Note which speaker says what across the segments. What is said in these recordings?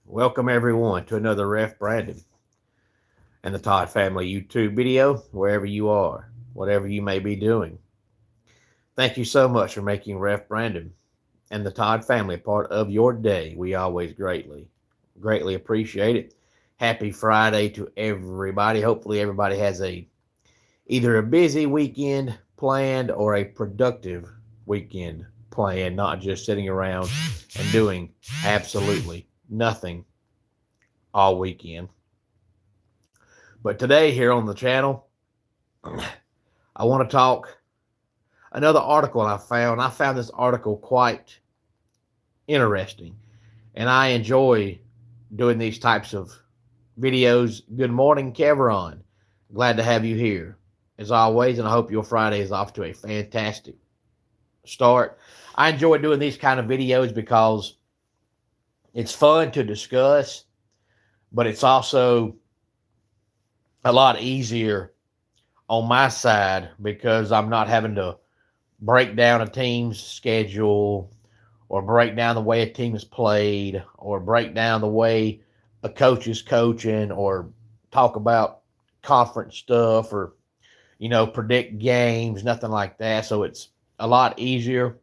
Speaker 1: Welcome everyone to another Ref Brandon and the Todd Family YouTube video, wherever you are, whatever you may be doing. Thank you so much for making Ref Brandon and the Todd Family a part of your day. We always greatly appreciate it. Happy Friday to everybody. Hopefully everybody has either a busy weekend planned or a productive weekend planned, not just sitting around and doing absolutely nothing all weekend. But today, here on the channel, I want to talk another article I found. I found this article quite interesting, and I enjoy doing these types of videos. Good morning, Kevron. Glad to have you here, as always, and I hope your Friday is off to a fantastic start. I enjoy doing these kind of videos because it's fun to discuss, but it's also a lot easier on my side because I'm not having to break down a team's schedule or break down the way a team is played or break down the way a coach is coaching or talk about conference stuff or, predict games, nothing like that. So it's a lot easier,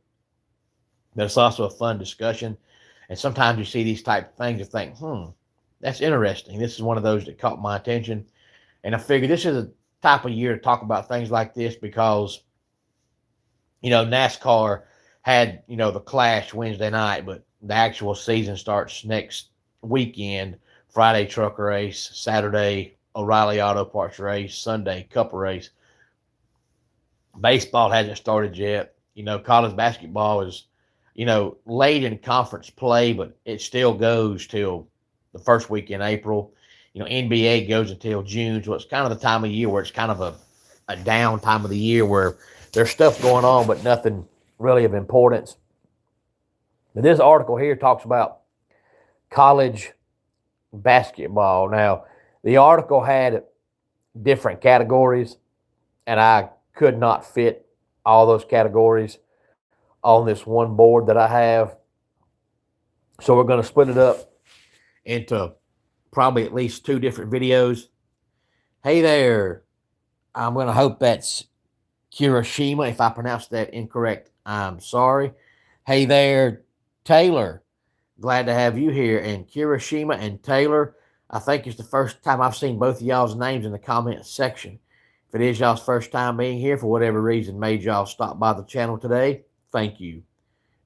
Speaker 1: but it's also a fun discussion. And sometimes you see these type of things and think, that's interesting. This is one of those that caught my attention. And I figured this is a type of year to talk about things like this because, NASCAR had, the Clash Wednesday night, but the actual season starts next weekend. Friday truck race, Saturday O'Reilly Auto Parts race, Sunday Cup race. Baseball hasn't started yet. College basketball is, late in conference play, but it still goes till the first week in April. NBA goes until June, so it's kind of the time of year where it's kind of a down time of the year where there's stuff going on, but nothing really of importance. But this article here talks about college basketball. Now, the article had different categories, and I could not fit all those categories on this one board that I have. So we're going to split it up into probably at least two different videos. Hey there. I'm going to hope that's Kirishima. If I pronounced that incorrect, I'm sorry. Hey there, Taylor. Glad to have you here. And Kirishima and Taylor, I think it's the first time I've seen both of y'all's names in the comment section. If it is y'all's first time being here, for whatever reason made y'all stop by the channel today, thank you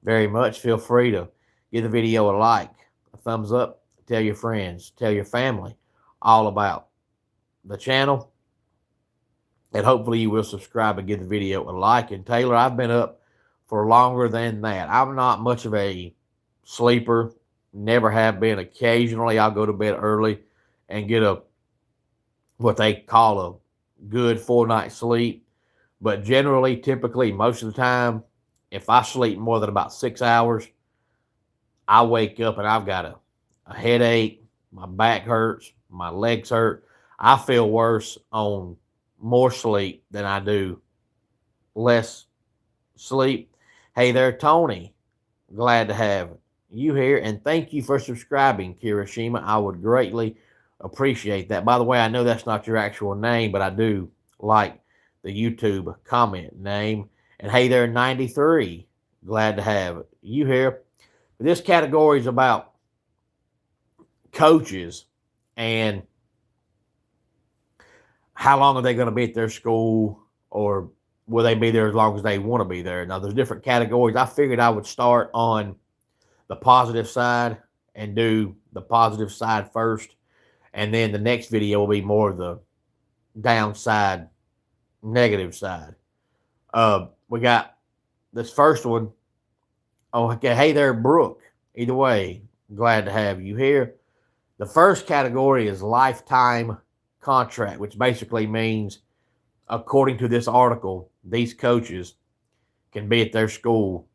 Speaker 1: very much. Feel free to give the video a like, a thumbs up, tell your friends, tell your family all about the channel. And hopefully you will subscribe and give the video a like. And Taylor, I've been up for longer than that. I'm not much of a sleeper, never have been. Occasionally I'll go to bed early and get what they call a good full night's sleep. But generally, typically, most of the time, if I sleep more than about 6 hours, I wake up and I've got a headache, my back hurts, my legs hurt. I feel worse on more sleep than I do less sleep. Hey there, Tony. Glad to have you here. And thank you for subscribing, Kirishima. I would greatly appreciate that. By the way, I know that's not your actual name, but I do like the YouTube comment name. And hey there, 93. Glad to have you here. This category is about coaches and how long are they going to be at their school, or will they be there as long as they want to be there? Now, there's different categories. I figured I would start on the positive side and do the positive side first, and then the next video will be more of the downside, negative side. We got this first one. Oh, okay. Hey there, Brooke. Either way, glad to have you here. The first category is lifetime contract, which basically means, according to this article, these coaches can be at their school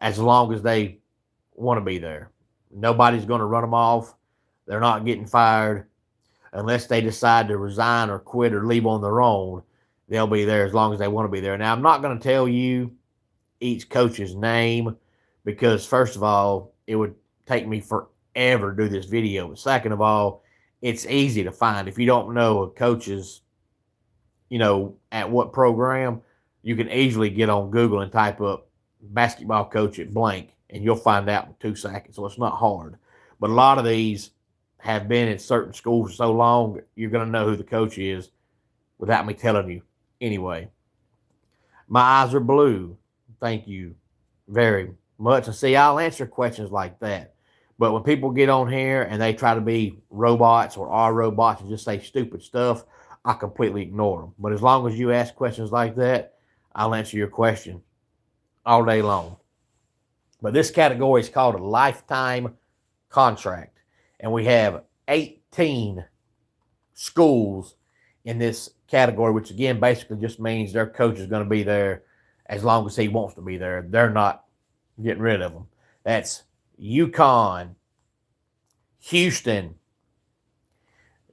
Speaker 1: as long as they want to be there. Nobody's going to run them off. They're not getting fired unless they decide to resign or quit or leave on their own. They'll be there as long as they want to be there. Now, I'm not going to tell you each coach's name because, first of all, it would take me forever ever do this video. But second of all, it's easy to find. If you don't know a coach's, at what program, you can easily get on Google and type up basketball coach at blank, and you'll find out in 2 seconds. So it's not hard. But a lot of these have been at certain schools for so long, you're going to know who the coach is without me telling you. Anyway, my eyes are blue. Thank you very much. And see, I'll answer questions like that. But when people get on here and they try to be robots or are robots and just say stupid stuff, I completely ignore them. But as long as you ask questions like that, I'll answer your question all day long. But this category is called a lifetime contract. And we have 18 schools in this category, which again basically just means their coach is going to be there as long as he wants to be there. They're not getting rid of him. That's UConn, Houston,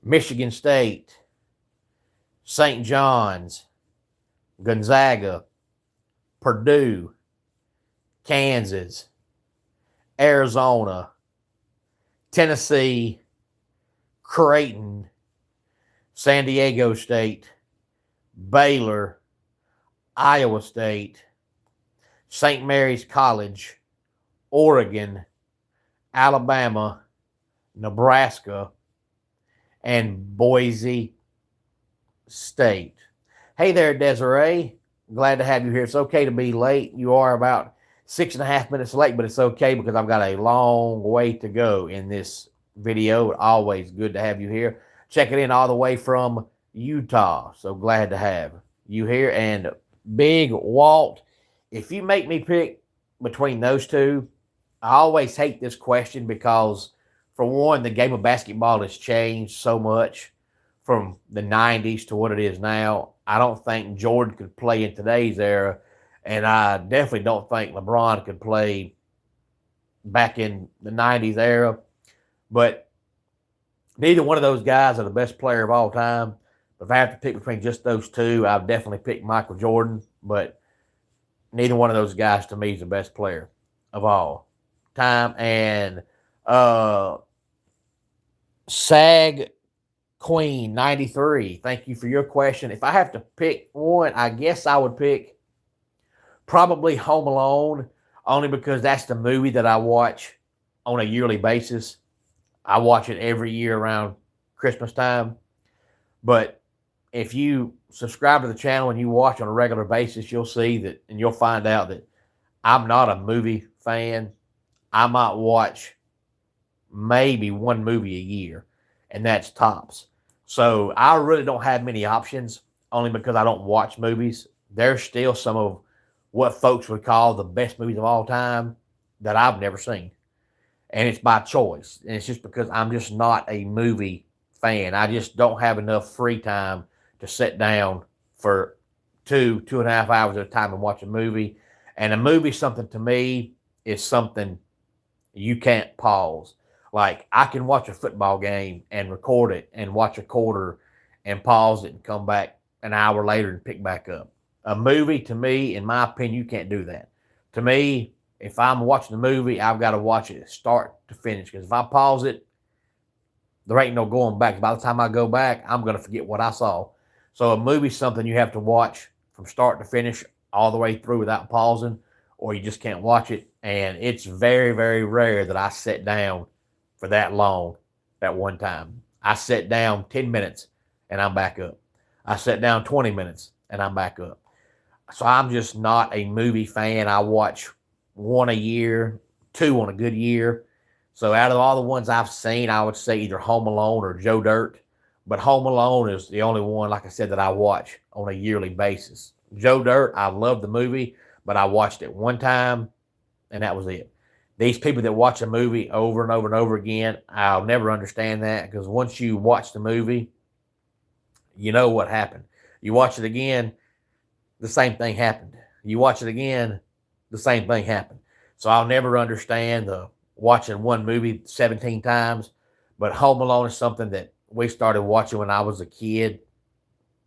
Speaker 1: Michigan State, St. John's, Gonzaga, Purdue, Kansas, Arizona, Tennessee, Creighton, San Diego State, Baylor, Iowa State, St. Mary's College, Oregon, Alabama, Nebraska, and Boise State. Hey there, Desiree. Glad to have you here. It's okay to be late. You are about 6.5 minutes late, but it's okay because I've got a long way to go in this video. Always good to have you here. Checking in all the way from Utah. So glad to have you here. And Big Walt, if you make me pick between those two, I always hate this question because, for one, the game of basketball has changed so much from the 90s to what it is now. I don't think Jordan could play in today's era, and I definitely don't think LeBron could play back in the 90s era. But neither one of those guys are the best player of all time. If I have to pick between just those two, I'd definitely pick Michael Jordan. But neither one of those guys, to me, is the best player of all time. And Sag Queen 93, thank you for your question. If I have to pick one, I guess I would pick probably Home Alone, only because that's the movie that I watch on a yearly basis. I watch it every year around Christmas time. But if you subscribe to the channel and you watch on a regular basis, you'll see that, and you'll find out that I'm not a movie fan. I might watch maybe one movie a year, and that's tops. So I really don't have many options, only because I don't watch movies. There's still some of what folks would call the best movies of all time that I've never seen. And it's by choice. And it's just because I'm just not a movie fan. I just don't have enough free time to sit down for 2.5 hours at a time and watch a movie. And a movie, something to me, is something you can't pause. Like, I can watch a football game and record it and watch a quarter and pause it and come back an hour later and pick back up. A movie, to me, in my opinion, you can't do that. To me, if I'm watching a movie, I've got to watch it start to finish. Because if I pause it, there ain't no going back. By the time I go back, I'm going to forget what I saw. So a movie's something you have to watch from start to finish all the way through without pausing, or you just can't watch it. And it's very, very rare that I sit down for that long at one time. I sit down 10 minutes and I'm back up. I sit down 20 minutes and I'm back up. So I'm just not a movie fan. I watch one a year, two on a good year. So out of all the ones I've seen, I would say either Home Alone or Joe Dirt. But Home Alone is the only one, like I said, that I watch on a yearly basis. Joe Dirt, I love the movie, but I watched it one time, and that was it. These people that watch a movie over and over and over again, I'll never understand that, because once you watch the movie, you know what happened. You watch it again, the same thing happened. You watch it again, the same thing happened. So I'll never understand the watching one movie 17 times. But Home Alone is something that we started watching when I was a kid,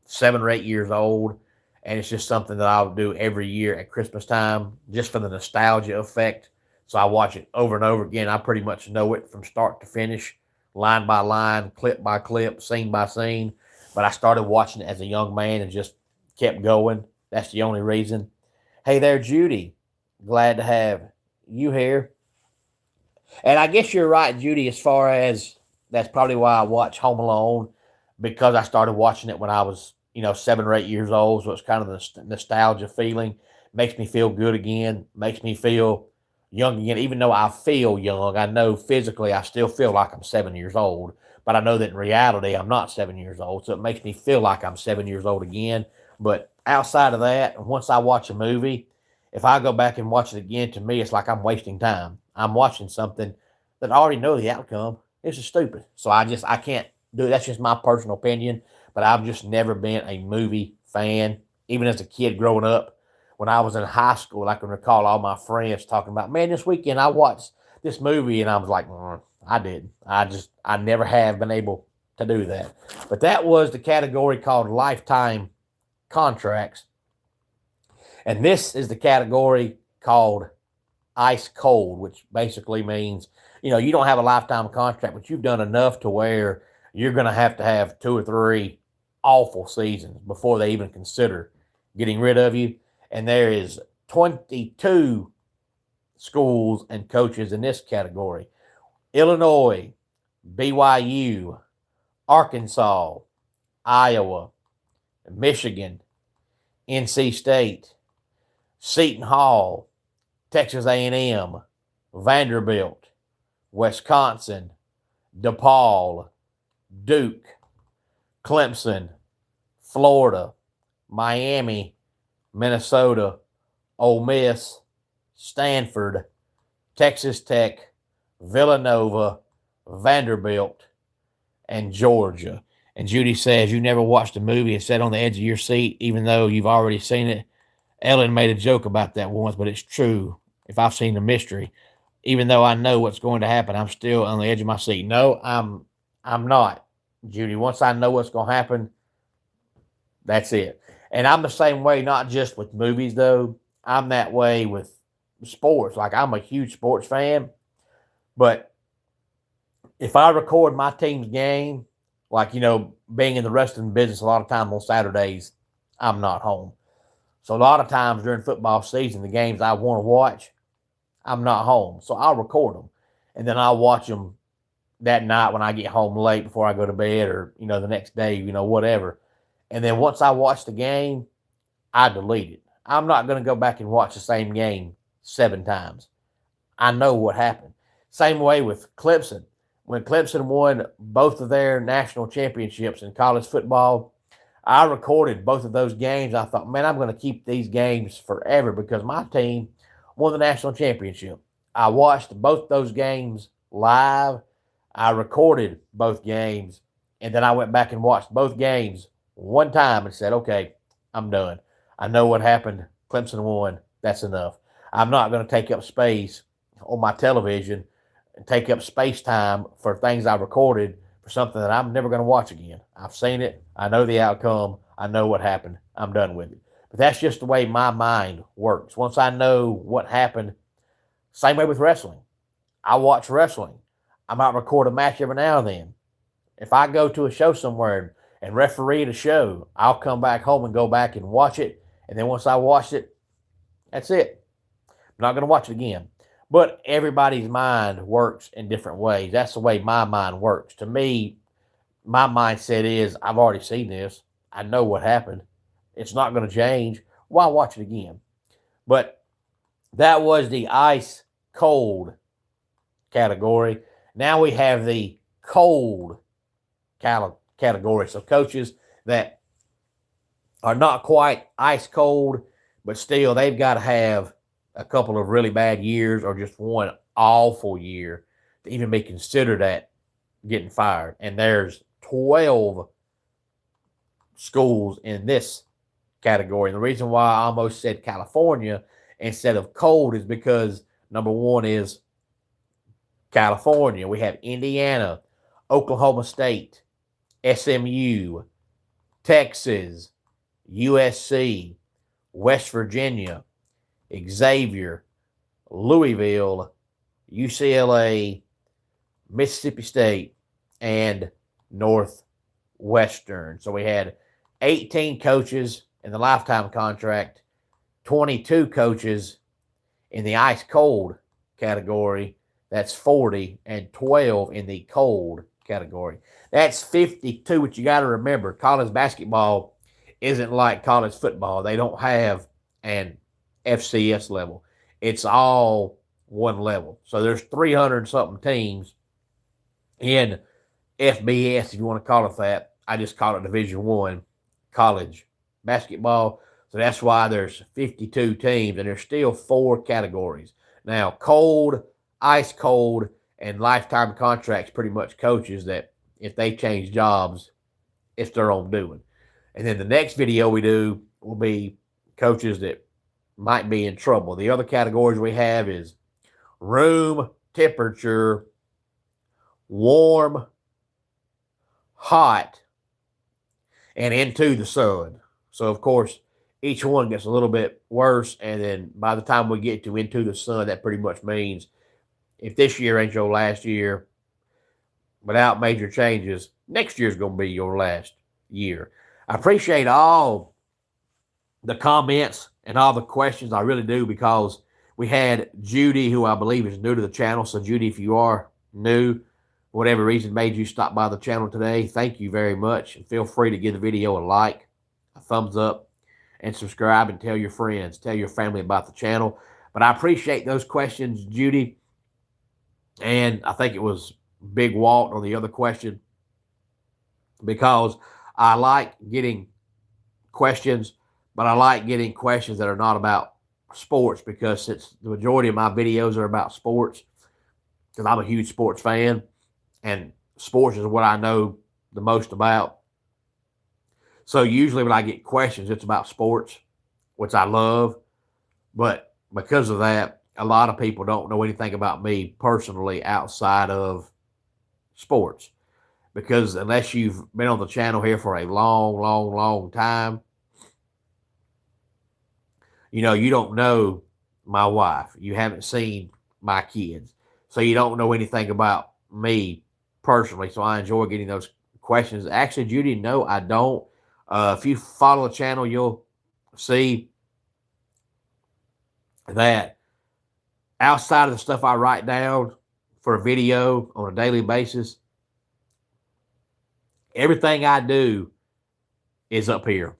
Speaker 1: 7 or 8 years old. And it's just something that I'll do every year at Christmas time, just for the nostalgia effect. So I watch it over and over again. I pretty much know it from start to finish, line by line, clip by clip, scene by scene. But I started watching it as a young man and just kept going. That's the only reason. Hey there, Judy. Glad to have you here. And I guess you're right, Judy, as far as that's probably why I watch Home Alone, because I started watching it when I was, 7 or 8 years old. So it's kind of the nostalgia feeling. Makes me feel good again. Makes me feel young again. Even though I feel young, I know physically I still feel like I'm 7 years old. But I know that in reality, I'm not 7 years old. So it makes me feel like I'm 7 years old again. But outside of that, once I watch a movie, if I go back and watch it again, to me, it's like I'm wasting time. I'm watching something that I already know the outcome. This is stupid. So I can't do it. That's just my personal opinion. But I've just never been a movie fan. Even as a kid growing up, when I was in high school, I can recall all my friends talking about, man, this weekend I watched this movie, and I was like, I didn't. I never have been able to do that. But that was the category called lifetime contracts. And this is the category called ice cold, which basically means, you don't have a lifetime contract, but you've done enough to where you're going to have 2 or 3 awful seasons before they even consider getting rid of you. And there is 22 schools and coaches in this category: Illinois, BYU, Arkansas, Iowa, Michigan, NC State, Seton Hall, Texas A&M, Vanderbilt, Wisconsin, DePaul, Duke, Clemson, Florida, Miami, Minnesota, Ole Miss, Stanford, Texas Tech, Villanova, Vanderbilt, and Georgia. And Judy says, you never watched a movie and sat on the edge of your seat, even though you've already seen it. Ellen made a joke about that once, but it's true. If I've seen the mystery, even though I know what's going to happen, I'm still on the edge of my seat. No, I'm not, Judy. Once I know what's going to happen, that's it. And I'm the same way, not just with movies, though. I'm that way with sports. Like, I'm a huge sports fan, but if I record my team's game, like, being in the wrestling business, a lot of times on Saturdays, I'm not home. So a lot of times during football season, the games I want to watch, I'm not home. So I'll record them. And then I'll watch them that night when I get home late before I go to bed, or, the next day, whatever. And then once I watch the game, I delete it. I'm not going to go back and watch the same game 7 times. I know what happened. Same way with Clemson. When Clemson won both of their national championships in college football, I recorded both of those games. I thought, man, I'm going to keep these games forever because my team won the national championship. I watched both those games live. I recorded both games, and then I went back and watched both games one time and said, okay, I'm done. I know what happened. Clemson won. That's enough. I'm not going to take up space on my television and take up space time for things I recorded for something that I'm never going to watch again. I've seen it. I know the outcome. I know what happened. I'm done with it. But that's just the way my mind works. Once I know what happened, same way with wrestling. I watch wrestling. I might record a match every now and then. If I go to a show somewhere and referee the show, I'll come back home and go back and watch it. And then once I watch it, that's it. I'm not going to watch it again. But everybody's mind works in different ways. That's the way my mind works. To me, my mindset is, I've already seen this. I know what happened. It's not going to change. Why watch it again? But that was the ice cold category. Now we have the cold category. So coaches that are not quite ice cold, but still they've got to have a couple of really bad years or just one awful year to even be considered at getting fired. And there's 12 schools in this category. And the reason why I almost said California instead of cold is because number one is California. We have Indiana, Oklahoma State, SMU, Texas, USC, West Virginia, Xavier, Louisville, UCLA, Mississippi State, and Northwestern. So we had 18 coaches in the lifetime contract, 22 coaches in the ice cold category. That's 40, and 12 in the cold category. That's 52. But you got to remember, college basketball isn't like college football. They don't have an FCS level. It's all one level. So there's 300 something teams in FBS, if you want to call it that. I just call it Division One college basketball. So that's why there's 52 teams, and there's still 4 categories. Now, cold, ice cold, and lifetime contracts pretty much coaches that if they change jobs, it's their own doing. And then the next video we do will be coaches that might be in trouble. The other categories we have is room temperature, warm, hot, and into the sun. So, of course, each one gets a little bit worse. And then by the time we get to into the sun, that pretty much means if this year ain't your last year without major changes, next year's going to be your last year. I appreciate all the comments and all the questions. I really do, because we had Judy, who I believe is new to the channel. So, Judy, if you are new, whatever reason made you stop by the channel today, thank you very much. And feel free to give the video a like, a thumbs up, and subscribe, and tell your friends, tell your family about the channel. But I appreciate those questions, Judy. And I think it was Big Walt on the other question, because I like getting questions, but I like getting questions that are not about sports, because since the majority of my videos are about sports, because I'm a huge sports fan, and sports is what I know the most about. So usually when I get questions, it's about sports, which I love. But because of that, a lot of people don't know anything about me personally outside of sports. Because unless you've been on the channel here for a long, long, long time, you know, you don't know my wife. You haven't seen my kids. So you don't know anything about me personally. So I enjoy getting those questions. Actually, Judy, no, I don't. If you follow the channel, you'll see that outside of the stuff I write down for a video on a daily basis, everything I do is up here.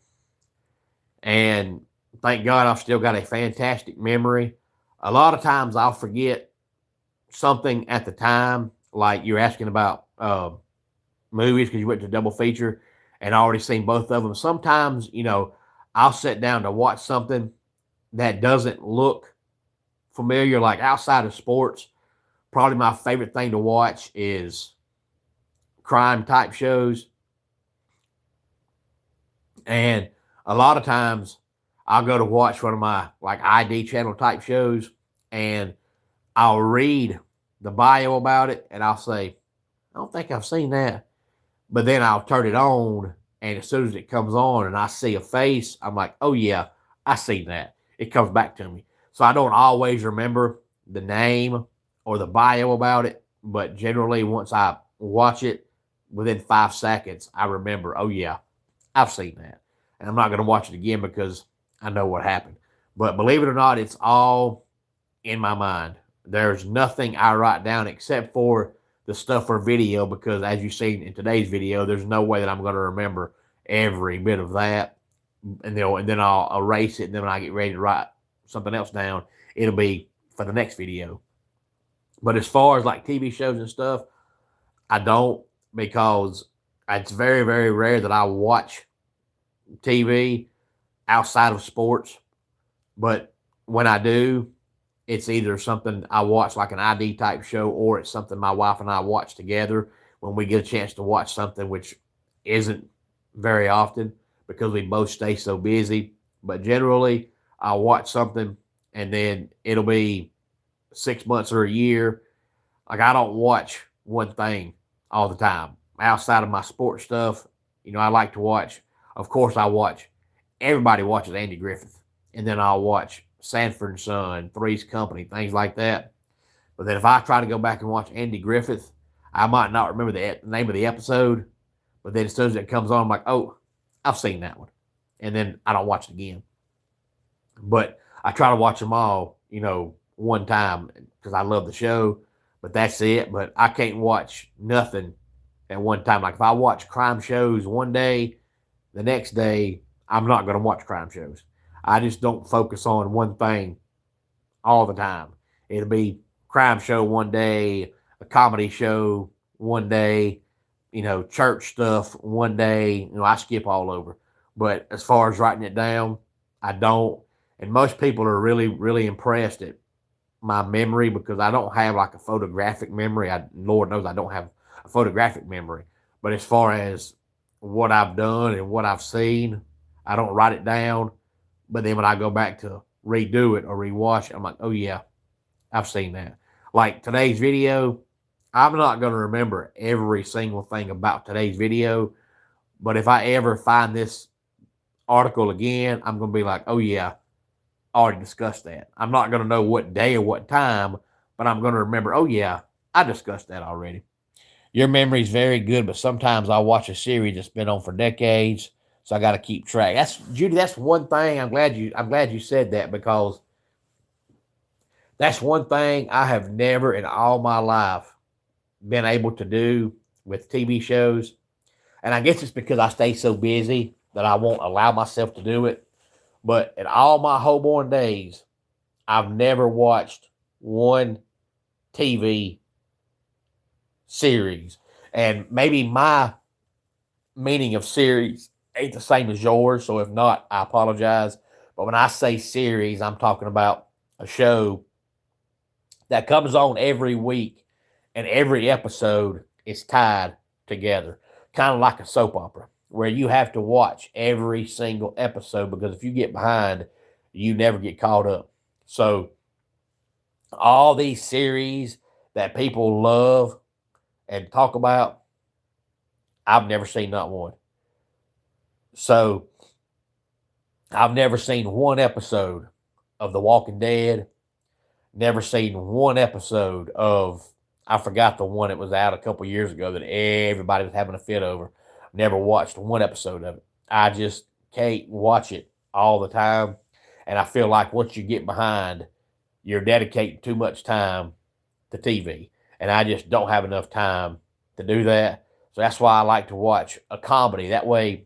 Speaker 1: And thank God I've still got a fantastic memory. A lot of times I'll forget something at the time, like you're asking about movies because you went to double feature and I already seen both of them. Sometimes, you know, I'll sit down to watch something that doesn't look familiar, like outside of sports. Probably my favorite thing to watch is crime type shows. And a lot of times I'll go to watch one of my like ID channel type shows, and I'll read the bio about it and I'll say, I don't think I've seen that. But then I'll turn it on, and as soon as it comes on and I see a face, I'm like, oh yeah, I seen that. It comes back to me. So I don't always remember the name or the bio about it, but generally once I watch it, within 5 seconds, I remember, oh yeah, I've seen that. And I'm not going to watch it again because I know what happened. But believe it or not, it's all in my mind. There's nothing I write down except for the stuff for video, because as you've seen in today's video, there's no way that I'm going to remember every bit of that. And then I'll erase it, and then when I get ready to write something else down, it'll be for the next video. But as far as like TV shows and stuff, I don't, because it's very, very rare that I watch TV outside of sports. But when I do, it's either something I watch like an ID type show, or it's something my wife and I watch together when we get a chance to watch something, which isn't very often because we both stay so busy. But generally, I'll watch something and then it'll be 6 months or a year. Like, I don't watch one thing all the time outside of my sports stuff. You know, I like to watch, of course, everybody watches Andy Griffith, and then I'll watch Sanford and Son, Three's Company, things like that. But then if I try to go back and watch Andy Griffith, I might not remember the name of the episode. But then as soon as it comes on, I'm like, oh, I've seen that one. And then I don't watch it again. But I try to watch them all, one time because I love the show. But that's it. But I can't watch nothing at one time. Like if I watch crime shows one day, the next day, I'm not going to watch crime shows. I just don't focus on one thing all the time. It'll be crime show one day, a comedy show one day, church stuff one day. I skip all over. But as far as writing it down, I don't. And most people are really, really impressed at my memory because I don't have like a photographic memory. Lord knows I don't have a photographic memory. But as far as what I've done and what I've seen, I don't write it down. But then when I go back to redo it or rewatch it, I'm like, oh yeah, I've seen that. Like today's video, I'm not going to remember every single thing about today's video. But if I ever find this article again, I'm going to be like, oh yeah, I already discussed that. I'm not going to know what day or what time, but I'm going to remember, oh yeah, I discussed that already. Your memory's very good, but sometimes I watch a series that's been on for decades, so I got to keep track. That's Judy. That's one thing. I'm glad you said that because that's one thing I have never in all my life been able to do with TV shows, and I guess it's because I stay so busy that I won't allow myself to do it. But in all my homeborn days, I've never watched one TV series. And maybe my meaning of series ain't the same as yours. So if not, I apologize. But when I say series, I'm talking about a show that comes on every week and every episode is tied together, kind of like a soap opera where you have to watch every single episode because if you get behind, you never get caught up. So all these series that people love and talk about, I've never seen not one. So I've never seen one episode of The Walking Dead. Never seen one episode of, I forgot the one that was out a couple years ago that everybody was having a fit over. Never watched one episode of it. I just can't watch it all the time. And I feel like once you get behind, you're dedicating too much time to TV. And I just don't have enough time to do that. So that's why I like to watch a comedy. That way,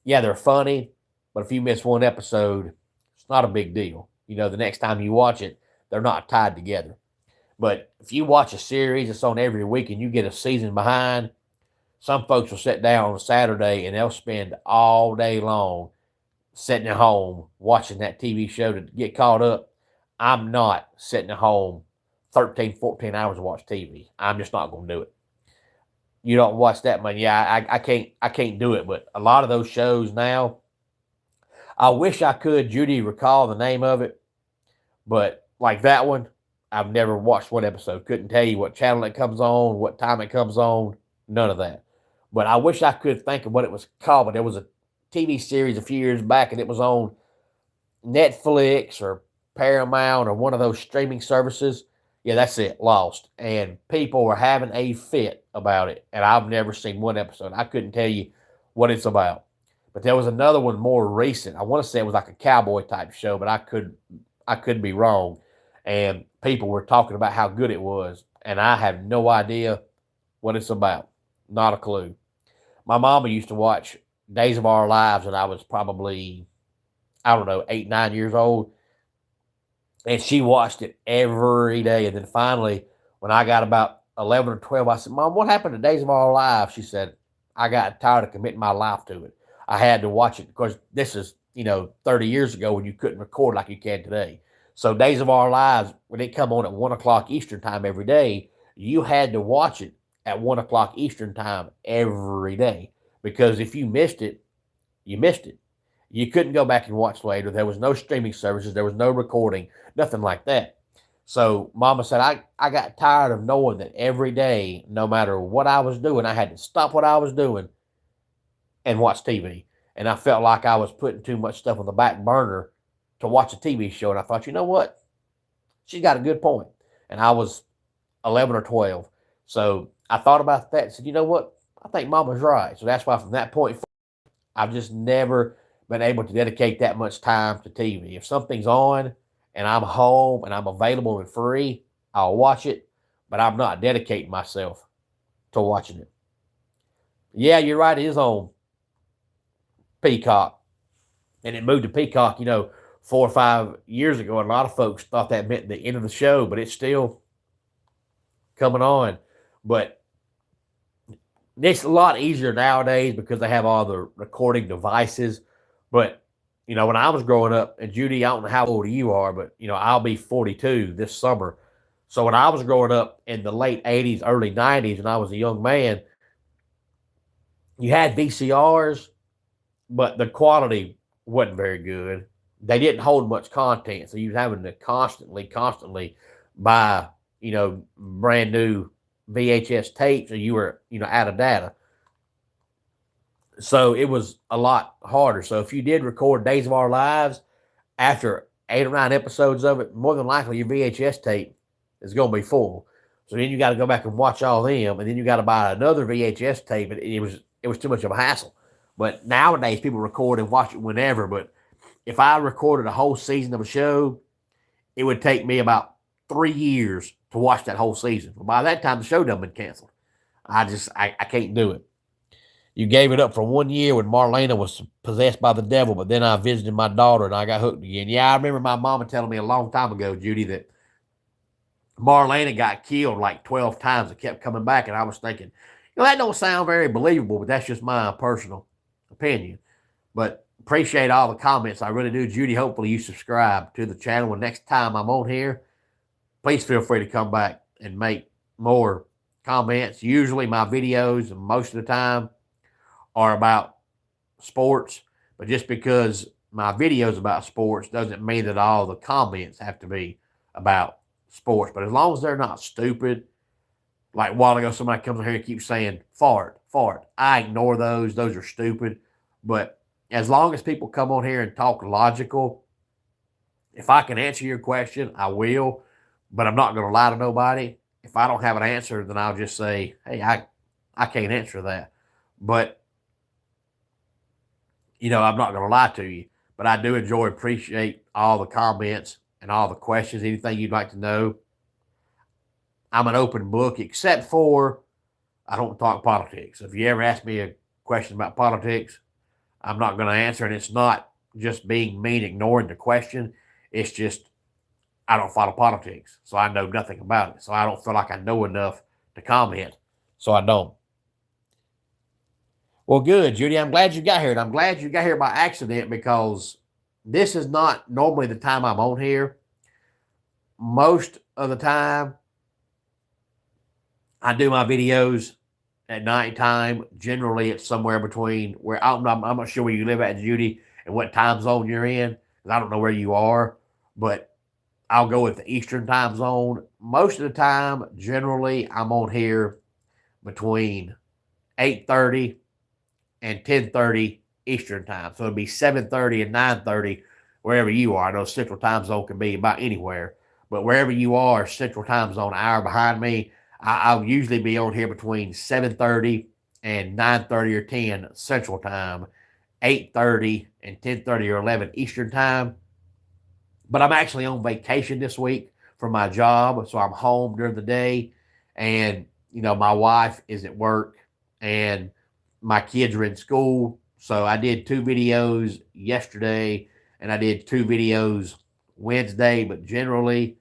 Speaker 1: yeah, they're funny, but if you miss one episode, it's not a big deal. The next time you watch it, they're not tied together. But if you watch a series that's on every week and you get a season behind, some folks will sit down on a Saturday and they'll spend all day long sitting at home watching that TV show to get caught up. I'm not sitting at home 13, 14 hours to watch TV. I'm just not going to do it. You don't watch that much. Yeah, I can't do it. But a lot of those shows now, I wish I could, Judy, recall the name of it. But like that one, I've never watched one episode. Couldn't tell you what channel it comes on, what time it comes on, none of that. But I wish I could think of what it was called. But there was a TV series a few years back, and it was on Netflix or Paramount or one of those streaming services. Yeah, that's it, Lost. And people were having a fit about it. And I've never seen one episode. I couldn't tell you what it's about. But there was another one more recent. I want to say it was like a cowboy type show, but I could be wrong. And people were talking about how good it was. And I have no idea what it's about. Not a clue. My mama used to watch Days of Our Lives when I was probably, 8, 9 years old. And she watched it every day. And then finally, when I got about 11 or 12, I said, Mom, what happened to Days of Our Lives? She said, I got tired of committing my life to it. I had to watch it because this is, 30 years ago when you couldn't record like you can today. So Days of Our Lives, when it come on at 1 o'clock Eastern time every day, you had to watch it at 1 o'clock Eastern time every day. Because if you missed it, you missed it. You couldn't go back and watch later. There was no streaming services. There was no recording, nothing like that. So Mama said, I got tired of knowing that every day, no matter what I was doing, I had to stop what I was doing and watch TV. And I felt like I was putting too much stuff on the back burner to watch a TV show. And I thought, you know what? She's got a good point. And I was 11 or 12. So I thought about that and said, you know what? I think Mama's right. So that's why from that point forward, I've just never been able to dedicate that much time to TV. If something's on and I'm home and I'm available and free, I'll watch it, but I'm not dedicating myself to watching it. Yeah, you're right. It is on Peacock, and it moved to Peacock, 4 or 5 years ago. And a lot of folks thought that meant the end of the show, but it's still coming on. But it's a lot easier nowadays because they have all the recording devices. But, when I was growing up, and Judy, I don't know how old you are, but, I'll be 42 this summer. So when I was growing up in the late 80s, early 90s, and I was a young man, you had VCRs, but the quality wasn't very good. They didn't hold much content, so you was having to constantly buy, brand new VHS tapes, or you were, out of data. So it was a lot harder. So if you did record Days of Our Lives, after 8 or 9 episodes of it, more than likely your VHS tape is going to be full. So then you got to go back and watch all them, and then you got to buy another VHS tape. And it was too much of a hassle. But nowadays people record and watch it whenever. But if I recorded a whole season of a show, it would take me about 3 years to watch that whole season. But by that time, the show done been canceled. I can't do it. You gave it up for 1 year when Marlena was possessed by the devil, but then I visited my daughter and I got hooked again. Yeah, I remember my mama telling me a long time ago, Judy, that Marlena got killed like 12 times and kept coming back. And I was thinking, that don't sound very believable, but that's just my personal opinion. But appreciate all the comments. I really do. Judy, hopefully you subscribe to the channel. And next time I'm on here, please feel free to come back and make more comments. Usually my videos, most of the time, are about sports. But just because my videos about sports doesn't mean that all the comments have to be about sports. But as long as they're not stupid, like a while ago, somebody comes in here and keeps saying, fart, fart. I ignore those. Those are stupid. But as long as people come on here and talk logical, if I can answer your question, I will. But I'm not going to lie to nobody. If I don't have an answer, then I'll just say, hey, I can't answer that. But, I'm not going to lie to you. But I do appreciate all the comments and all the questions, anything you'd like to know. I'm an open book, except for I don't talk politics. If you ever ask me a question about politics, I'm not going to answer. And it's not just being mean, ignoring the question. It's just I don't follow politics, so I know nothing about it. So I don't feel like I know enough to comment, so I don't. Well, good, Judy. I'm glad you got here. And I'm glad you got here by accident, because this is not normally the time I'm on here. Most of the time, I do my videos at nighttime. Generally, it's somewhere between where I'm not sure where you live at, Judy, and what time zone you're in, because I don't know where you are. But I'll go with the Eastern time zone. Most of the time, generally, I'm on here between 8:30 and 10:30 Eastern time. So it'll be 7:30 and 9:30 wherever you are. I know Central time zone can be about anywhere, but wherever you are, Central time zone, an hour behind me, I'll usually be on here between 7:30 and 9:30 or 10 Central time, 8:30 and 10:30 or 11 Eastern time. But I'm actually on vacation this week for my job, so I'm home during the day, and my wife is at work, and my kids are in school. So I did 2 videos yesterday, and I did 2 videos Wednesday. But generally,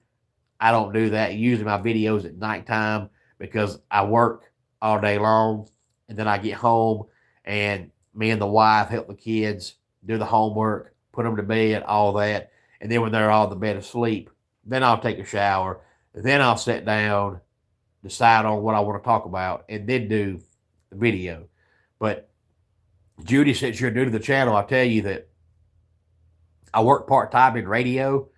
Speaker 1: I don't do that. Usually my videos at nighttime, because I work all day long, and then I get home, and me and the wife help the kids do the homework, put them to bed, all that. And then when they're all in the bed asleep, then I'll take a shower. Then I'll sit down, decide on what I want to talk about, and then do the video. But Judy, since you're new to the channel, I'll tell you that I work part-time in radio.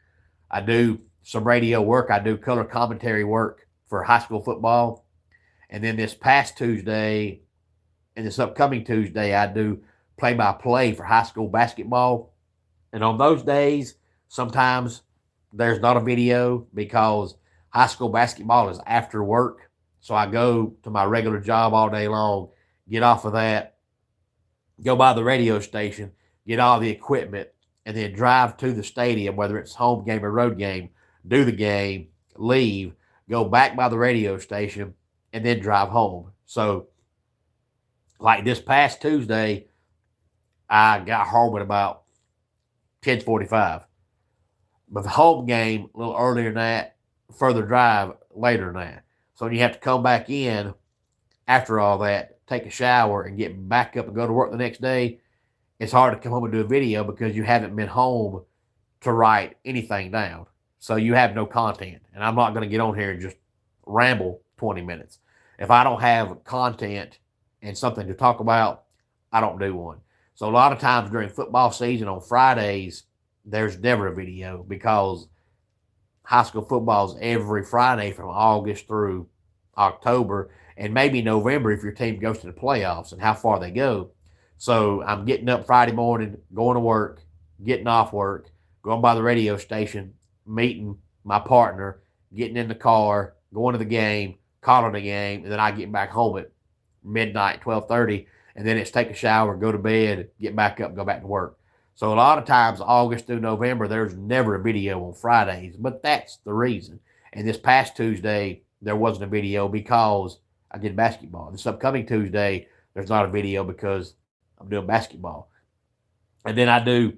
Speaker 1: I do some radio work. I do color commentary work for high school football. And then this past Tuesday and this upcoming Tuesday, I do play-by-play for high school basketball. And on those days, sometimes there's not a video, because High school basketball is after work. So I go to my regular job all day long, get off of that, go by the radio station, get all the equipment, and then drive to the stadium, whether it's home game or road game, do the game, leave, go back by the radio station, and then drive home. So, like this past Tuesday, I got home at about 10:45. But the home game a little earlier than that, further drive later than that. So when you have to come back in after all that, take a shower, and get back up and go to work the next day, it's hard to come home and do a video because you haven't been home to write anything down. So you have no content. And I'm not going to get on here and just ramble 20 minutes. If I don't have content and something to talk about, I don't do one. So a lot of times during football season on Fridays, there's never a video because high school football is every Friday from August through October and maybe November if your team goes to the playoffs and how far they go. So I'm getting up Friday morning, going to work, getting off work, going by the radio station, meeting my partner, getting in the car, going to the game, calling the game, and then I get back home at midnight, 12:30, and then it's take a shower, go to bed, get back up, go back to work. So a lot of times, August through November, there's never a video on Fridays, but that's the reason. And this past Tuesday, there wasn't a video because I did basketball. This upcoming Tuesday, there's not a video because I'm doing basketball. And then I do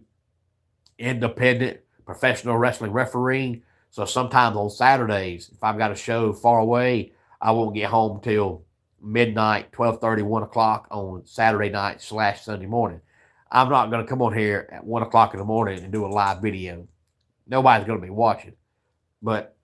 Speaker 1: independent professional wrestling refereeing. So sometimes on Saturdays, if I've got a show far away, I won't get home till midnight, 12:30, 1 o'clock on Saturday night / Sunday morning. I'm not going to come on here at 1 o'clock in the morning and do a live video. Nobody's going to be watching. But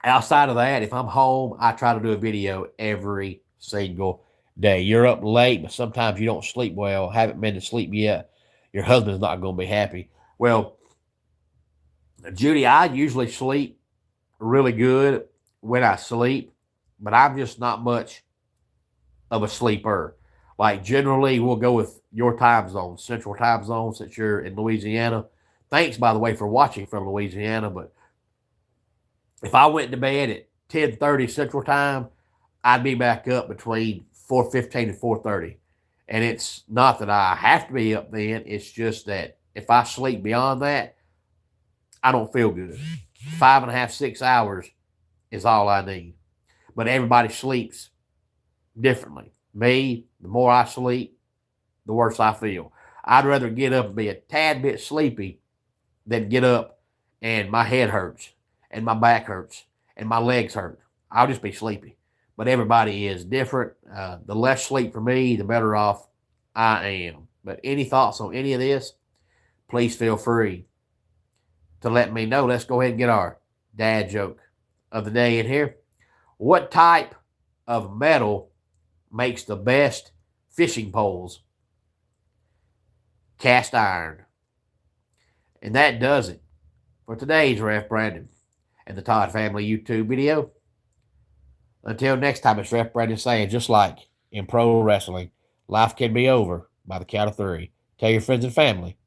Speaker 1: outside of that, if I'm home, I try to do a video every single day. You're up late, but sometimes you don't sleep well, haven't been to sleep yet. Your husband's not going to be happy. Well, Judy, I usually sleep really good when I sleep, but I'm just not much of a sleeper. Like generally, we'll go with your time zone, Central Time Zone, since you're in Louisiana. Thanks, by the way, for watching from Louisiana. But if I went to bed at 10:30 Central Time, I'd be back up between 4:15 and 4:30. And it's not that I have to be up then. It's just that if I sleep beyond that, I don't feel good. 5.5, 6 hours is all I need. But everybody sleeps differently. Me, the more I sleep, the worse I feel. I'd rather get up and be a tad bit sleepy than get up and my head hurts and my back hurts and my legs hurt. I'll just be sleepy. But everybody is different. The less sleep for me, the better off I am. But any thoughts on any of this, please feel free to let me know. Let's go ahead and get our dad joke of the day in here. What type of metal makes the best fishing poles? Cast iron. And that does it for today's Ref Brandon and the Todd Family YouTube video. Until next time, it's Ref Brandon saying, just like in pro wrestling, life can be over by the count of 3. Tell your friends and family